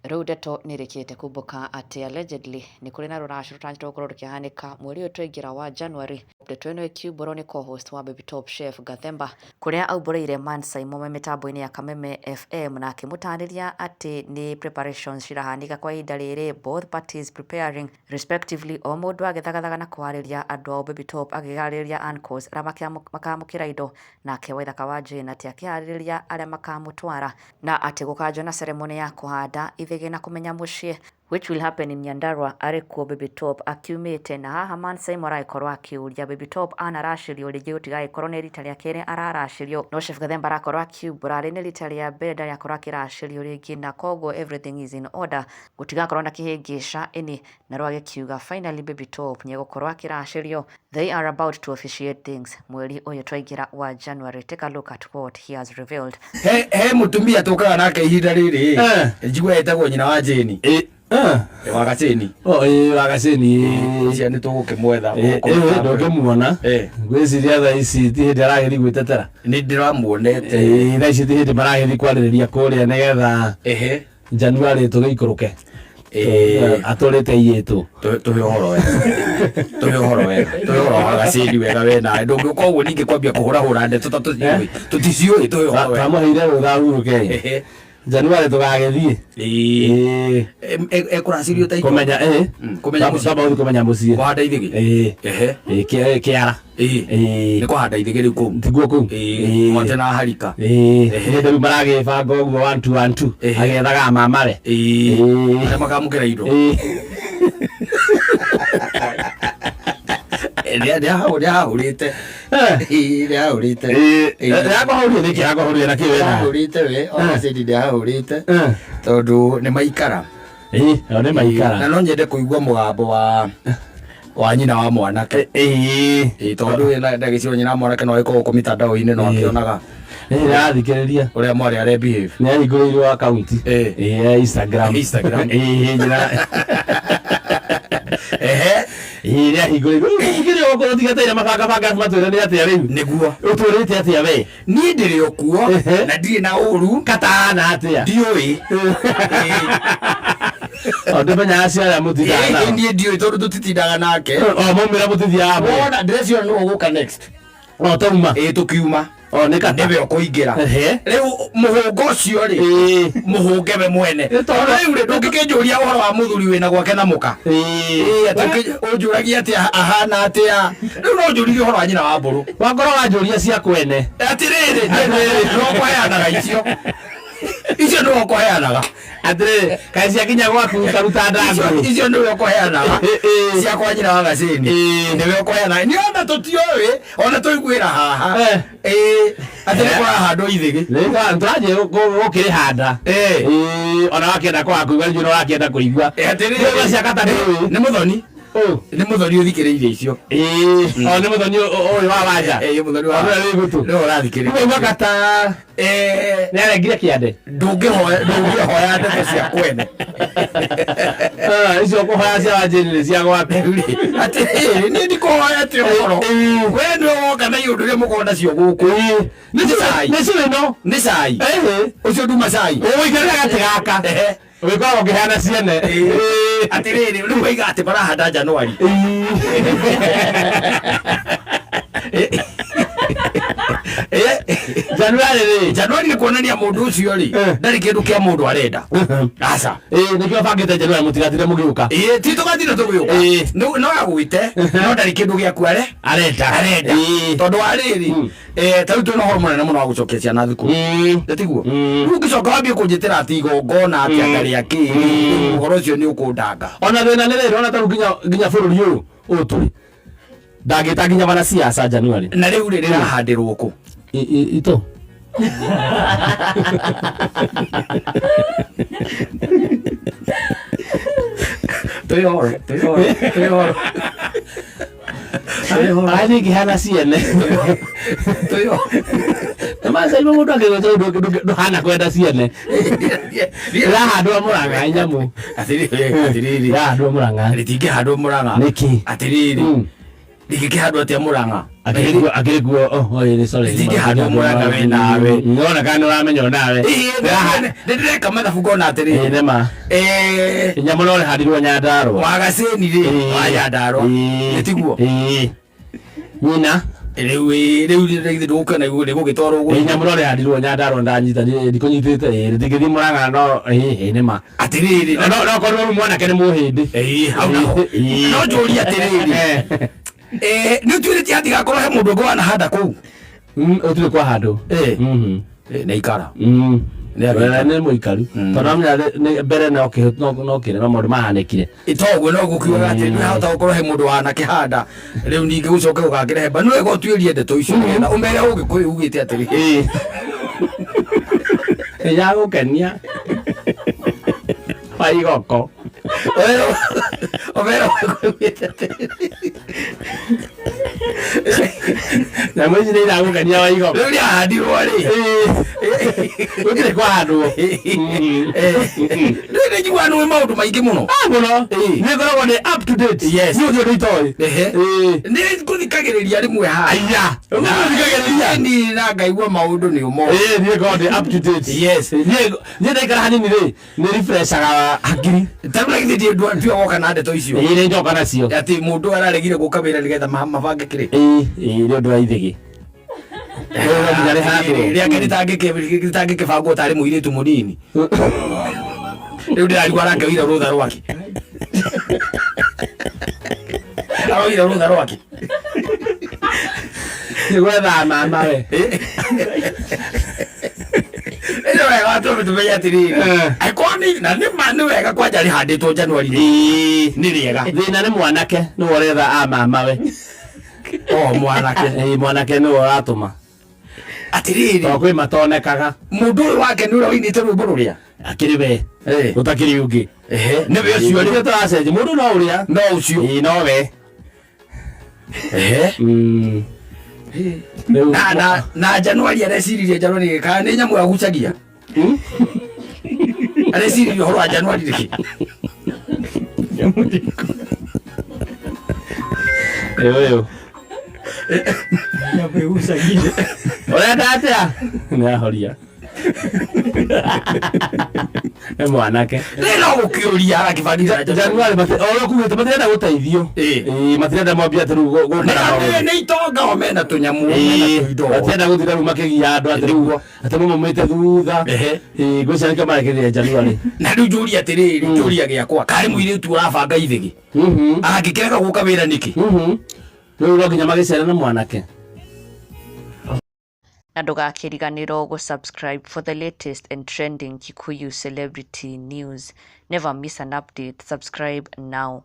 Riu ndeto nirikite kubuka ati allegedly ni kuri na rurashu rutangirwo gukorwo rukihanika mweri uyu twaingira wa January. Ndeto ino ikiumbũrwo ni co-host wa Baby Top Chef Gathemba kuria aubũrĩire Mansai Mome mitambo-ini ya Kameme FM na akimutariria ati ni preparations cirahanika kwa ihinda riri, both parties preparing respectively, o mundu agithagathaga na kuhariria andu ao. Baby Top agigariria ancles aria makamukira indo nake Waithaka wa Jane ati akihariria aria makamutwara na ati gukanjwo na ceremony ya kuhanda ithigi na kumenya mucii which will happen in Nyandarua. Arikuo Baby Top akiumite na haha Mansai maraikorwo akiuria Baby Top anaracirio ringi gutigagikorwo ni rita ria keri araracirio, no Chef Gathemba arakorwo akiumbura ri ni rita ria mbere ndari akorwo akiracirio ringi, na koguo everything is in order gutigakorwo na kihingisha ini na rwagikiuga finally Baby Top ni gukorwo akiracirio. They are about to officiate things mweri uyu twaingira wa January. Take a look at what he has revealed. He mutumia tukaga nake ihinda riri njigua etagwo nyina wa Jane wa Gaceni. Wa Gaceni cia ni tugukimwetha ndokimuona gwiciria tha ici ti hindi arageri gwitetera ni ndiramuonete tha ici ti hindi marageri kwaririria kuria nigetha January tugiikuruke atorete iyetu tuhe uhoro wega tuhe uhoro wa Gaceni wega wena ndungiuka uguo ningi kwambia kuhura ndeto tuticiui tuhe uhoro wega twamuheire rutha uruke January tugagethie ekuracirio ta kumenya kumenya mucie kuhanda ithigi kiara ni kuhanda ithigi riu ku tiguo ku mote na harika ndio maragibanga uguo 1 2 1 2 agethaga mamare na makamukira indo hurite na kiwena hurite we ona cedi ndia hurite tondu ni maikara ni maikara na no nyende kuigua mugambo wa nyina wa mwanake tondu na ndagiciro nyina wa mwanake no iko ko mitandao-ini no akionaga athikiriria uria mwari are behave ni ahingũrĩirwo account Instagram nyina iria hingũrĩirwo ingĩrĩ okorwo tigateire mabanga matwĩre nĩ atĩa rĩu nĩguo ũtũrĩte atĩa we niĩ ndĩrĩ o kuo na ndirĩ na ũru katana atĩa ndiũĩ ndĩmenyaga ciarĩa mũtindaga niĩ ndiũĩ tondũ tũtitindaga nake maumĩra mũtithiaga wona ndĩreciona nĩwe ũgũka next tauma tũkiuma nika nĩwe ũkũingĩra rĩu mũhũngo ũcio rĩ mũhũnge we mwene rĩu rĩ ndũngĩkĩnjũria ũhoro wa mũthuri wĩna gwake na mũka ũnjũragia atĩa ahana atĩa rĩu no njũririe ũhoro wa nyina wa mbũrũ wakorwo wanjũria cia kwene atĩrĩrĩ no kũheanaga icio nĩwe ũkũheanaga atĩrĩrĩ kaĩ ciakinya gwaku karuta ndango icio nĩwe ũkũheanaga cia kwa nyina wa Gaceni nĩwe ũkũheanaga nĩ ona tũtiũĩ ona tũiguĩra haha atĩ nĩ kũrahandwo ithigi tũranjĩ gũkĩrĩhanda ona wakĩenda kwaga kũigua rĩu no wakĩenda kũigua atĩrĩrĩ ciakata nĩ mũthoni nĩ mũthoni ũthikĩrĩirie icio nĩ mũthoni ũyũ wa wanja mũthoni wa gũtũ nĩwe ũrathikĩrĩria ũigua kata nĩ arengire kĩande ndũngĩhoya ndeto cia kwene icio kũhoya cia Wanjĩrĩ nĩ cia gwaku atĩrĩrĩ niĩ ndikũhoya atĩ ũhoro we nĩwe woka na iũndũ ũrĩa mũkorwo nacio gũkũ nĩ cai no nĩ cai ũcio nduma cai ũgũikarĩra gatĩ gaka ũgĩkoragwo ũkĩheana ciene atĩrĩrĩ rĩu waiga atĩ marahanda Januari Januari nĩ kuonania mũndũ ũcio rĩ ndarĩ kĩndũ kĩa mũndũ arenda aca nĩkĩo bangĩte Januari mũtigatire mũgĩũka ti tũgatire tũgĩũka no agwĩte no ndarĩ kĩndũ gĩaku arenda tondũ wa rĩrĩ tarĩu twĩna ũhoro mũnene mũno wa gũcokia ciana thukuru tiguo rĩu ũngĩcoka wambie kũnjĩtĩra atĩ igongona atĩ ndarĩ akĩ ũhoro ũcio nĩ ũkũndanga ona thĩna nĩ rĩrĩ ona tarĩu nginya bũrũri ũyũ tũrĩ ndangĩta nginya bana siasa Januari na rĩu rĩrĩ rahandĩrwo kũ ito Tuyoro Ani kihana ciene Mansai mũndũ angĩgweta ndũhana kwenda ciene irahandwo Mũrang'a nyamu atĩrĩrĩ irahandwo Mũrang'a rĩtingĩhandwo Mũrang'a nĩkĩ atĩrĩrĩ ndingĩkĩhandwo atĩa Mũrang'a akiriguo ni sorry Zidi handu muranga we nawe ngona kana uramenyo nawe ndireka mathabu ngona atiri nema nyamulore hadirwo Nyandarua wagaceni ri wa Nyandarua nitiguo nyina riu nduka na igure gugitwarwo guo nyamulore hadirwo Nyandarua ndanyita ndikunyitite ndigithi Murang'a no nema atiriri no korwo mwana kene muhindi hau no njuri atiriri ni twirite atiga korwo he mundu ngwana handa kuu utire kwa handu na ikara ne muikaru tonamya mbere no kire no mundu mahanekire itoguo no gukiuga ati ni hota gukorwo he mundu wana kihanda riu ningi gucoke ugakire hemba no ego twirie ndeto icio na umere ugikuyu ugite atiri ya gukenia wa igoko omera ugite atiri na mwezi ni na gukenia wa igoko riu ahandirwo ri utire kwa handu ni njigua no maundu maingi muno muno ni ngoragwo ni up to date yes ni utire itoi ni kuthikagiriria rimwe ha aya kuthikagiriria ni na ngaigua maundu ni umo ni ngoragwo ni up to date yes ni ndaikara hanini ri ni refreshaga hakiri taruna githithie ndu woka na ndeto icio ni njoka nacio ati mundu araregire guka wira nigetha mabange kiri ni undu wa ithigi riake ritangikibangwo tari muiritu munini riu ndirarigwa rake wira rutha rwake aroira rutha rwake nigwetha mama we ino wega watu tumenye atiriri aikoni na ni wega kwanja rihanditwo Januari ni riega thina ni mwanake ni woretha mama we mwanake ni woratuma atiriri kwi matonekaga mundu wake ni ura winite rwimbo ruria akiri we utakiri ungi ni we ucio ni turacenji mundu no uria no ucio no we na Januari areciririe Januari kana ni nyamu agucagia areciririe horo wa Januari riki yo nyamugucagia urenda atia ni ahoria mwanake no gukiuria arakibanira Januari oro kuwete matirenda guteithio matirenda mwambia atiru gukara ni itonga omena tunyamu omena tuindo matirenda guthira ruma kigia andu atiru ati mumite thutha ngwicana kamarekeria Januari na riu njuri atiriri njuri agiakwa kari muiritu urabanga ithigi agikirega guka wira niki riu no nginya magicera na mwanake na ndugakiriganirwo gusubscribe for the latest and trending Kikuyu celebrity news. Never miss an update. Subscribe now.